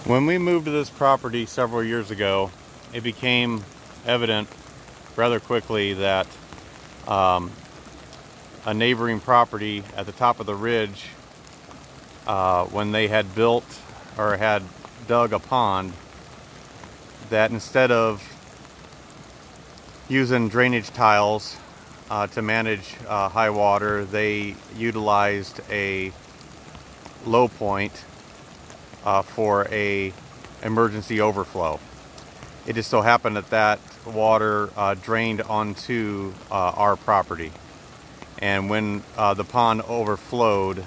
When we moved to this property several years ago, it became evident rather quickly that a neighboring property at the top of the ridge, when they had built or had dug a pond, that instead of using drainage tiles to manage high water, they utilized a low point for a emergency overflow. It just so happened that that water drained onto our property, and when the pond overflowed,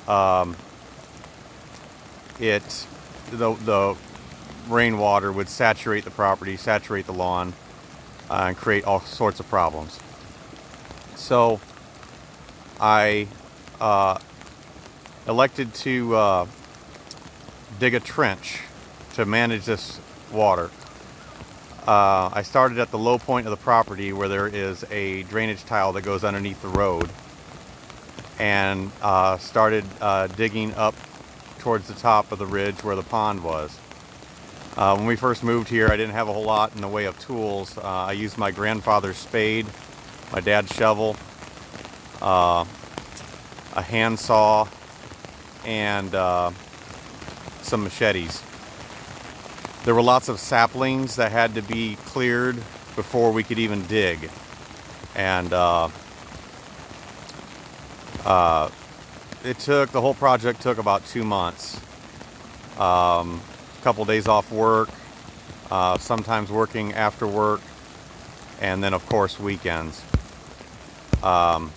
the rainwater would saturate the property, saturate the lawn, and create all sorts of problems. So I elected to dig a trench to manage this water. I started at the low point of the property where there is a drainage tile that goes underneath the road, and started digging up towards the top of the ridge where the pond was. When we first moved here, I didn't have a whole lot in the way of tools. I used my grandfather's spade, my dad's shovel, a handsaw, and some machetes. There were lots of saplings that had to be cleared before we could even dig, and the whole project took about 2 months. A couple days off work, sometimes working after work, and then of course weekends. Can't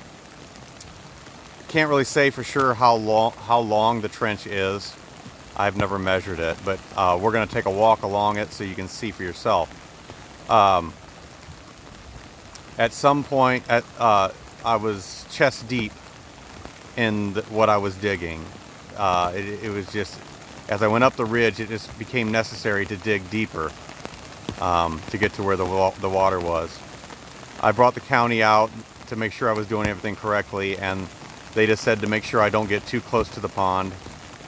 really say for sure how long the trench is. I've never measured it, but we're going to take a walk along it so you can see for yourself. At some point, I was chest deep in what I was digging. It was just, as I went up the ridge, it just became necessary to dig deeper to get to where the water was. I brought the county out to make sure I was doing everything correctly, and they just said to make sure I don't get too close to the pond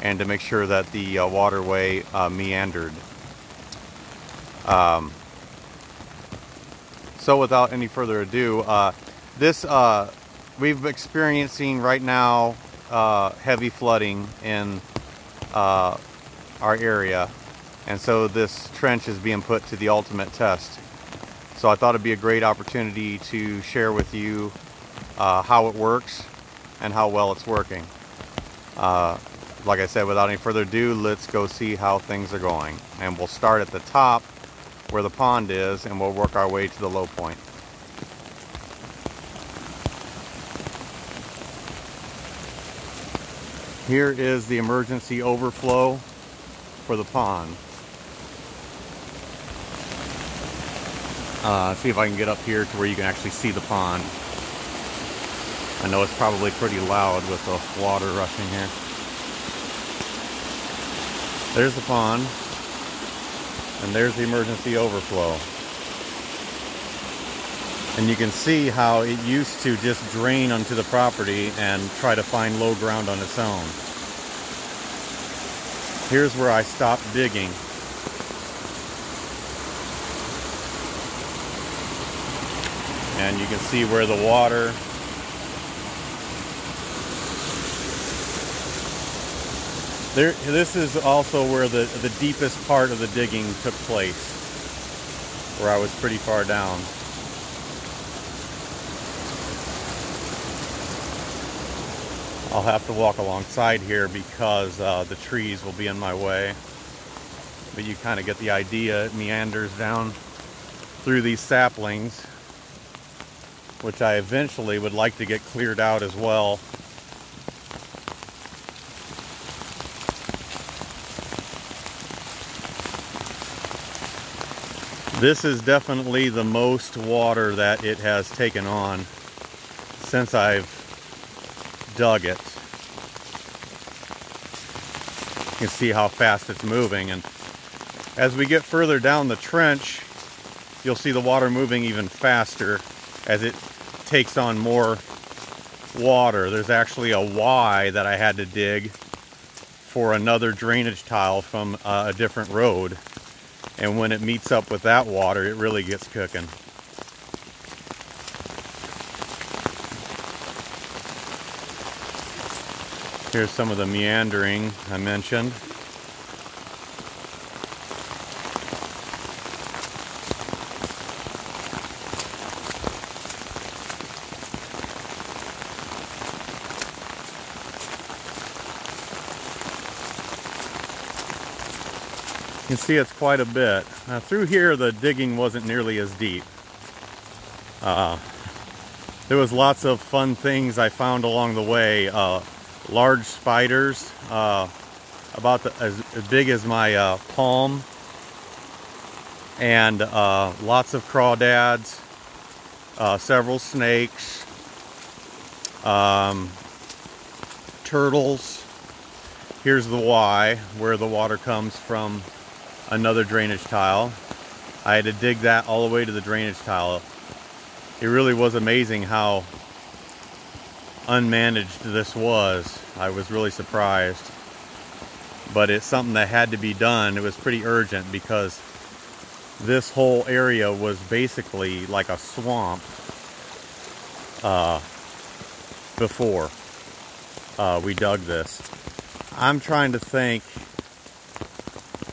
and to make sure that the waterway meandered. So without any further ado, we've been experiencing right now heavy flooding in our area, and so this trench is being put to the ultimate test. So I thought it'd be a great opportunity to share with you how it works and how well it's working. Like I said, without any further ado, let's go see how things are going. And we'll start at the top where the pond is, and we'll work our way to the low point. Here is the emergency overflow for the pond. See if I can get up here to where you can actually see the pond. I know it's probably pretty loud with the water rushing here. There's the pond, and there's the emergency overflow. And you can see how it used to just drain onto the property and try to find low ground on its own. Here's where I stopped digging. And you can see where the water this is also where the deepest part of the digging took place, where I was pretty far down. I'll have to walk alongside here because the trees will be in my way, but you kind of get the idea. It meanders down through these saplings, which I eventually would like to get cleared out as well. This is definitely the most water that it has taken on since I've dug it. You can see how fast it's moving, and as we get further down the trench, you'll see the water moving even faster as it takes on more water. There's actually a Y that I had to dig for another drainage tile from a different road. And when it meets up with that water, it really gets cooking. Here's some of the meandering I mentioned. You can see it's quite a bit. Now through here the digging wasn't nearly as deep. There was lots of fun things I found along the way. Large spiders, about as big as my palm, and lots of crawdads, several snakes, turtles. Here's the Y, where the water comes from another drainage tile. I had to dig that all the way to the drainage tile. It really was amazing how unmanaged this was. I was really surprised. But it's something that had to be done. It was pretty urgent because this whole area was basically like a swamp before we dug this. I'm trying to think,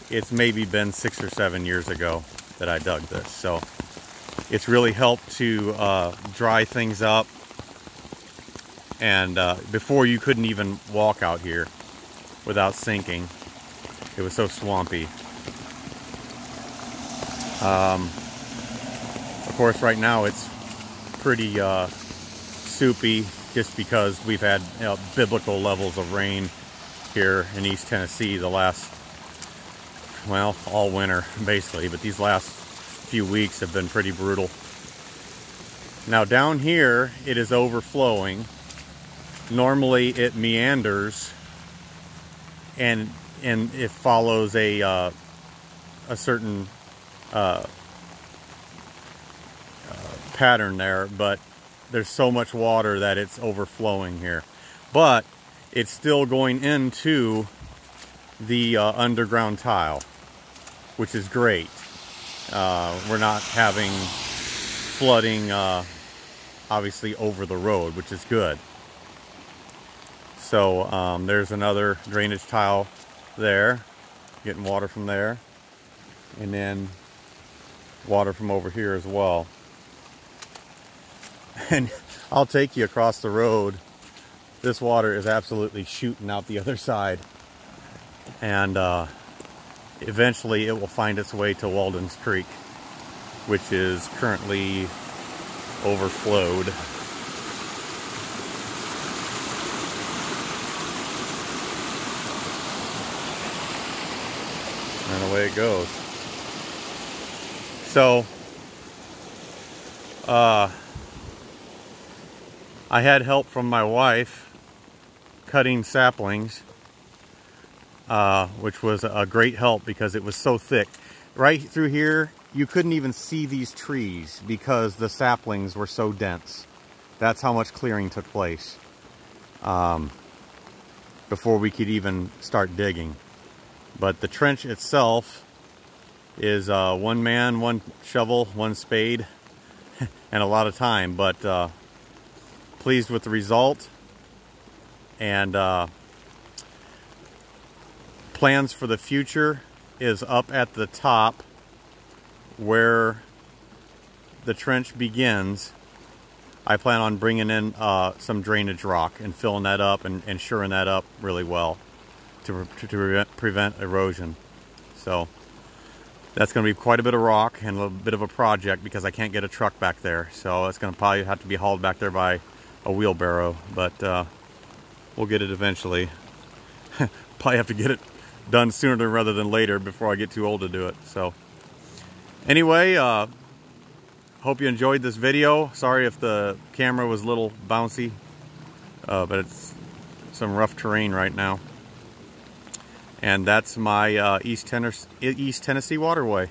it's maybe been 6 or 7 years ago that I dug this. So it's really helped to dry things up. And before, you couldn't even walk out here without sinking. It was so swampy. Of course, right now it's pretty soupy just because we've had biblical levels of rain here in East Tennessee the last, well, all winter basically, but these last few weeks have been pretty brutal. Now down here it is overflowing. Normally it meanders and it follows a certain pattern there, but there's so much water that it's overflowing here. But it's still going into the underground tile, which is great. We're not having flooding obviously over the road, which is good. So there's another drainage tile there, getting water from there, and then water from over here as well. And I'll take you across the road. This water is absolutely shooting out the other side, and eventually it will find its way to Walden's Creek, which is currently overflowed. And away it goes. So I had help from my wife cutting saplings, which was a great help because it was so thick. Right through here, you couldn't even see these trees because the saplings were so dense. That's how much clearing took place before we could even start digging. But the trench itself is one man, one shovel, one spade, and a lot of time. But pleased with the result. And plans for the future is up at the top where the trench begins. I plan on bringing in some drainage rock and filling that up and shoring that up really well to prevent erosion. So that's going to be quite a bit of rock and a little bit of a project because I can't get a truck back there. So it's going to probably have to be hauled back there by a wheelbarrow, but we'll get it eventually. Probably have to get it done sooner rather than later before I get too old to do it. So anyway, hope you enjoyed this video. Sorry if the camera was a little bouncy, but it's some rough terrain right now. And that's my East Tennessee waterway.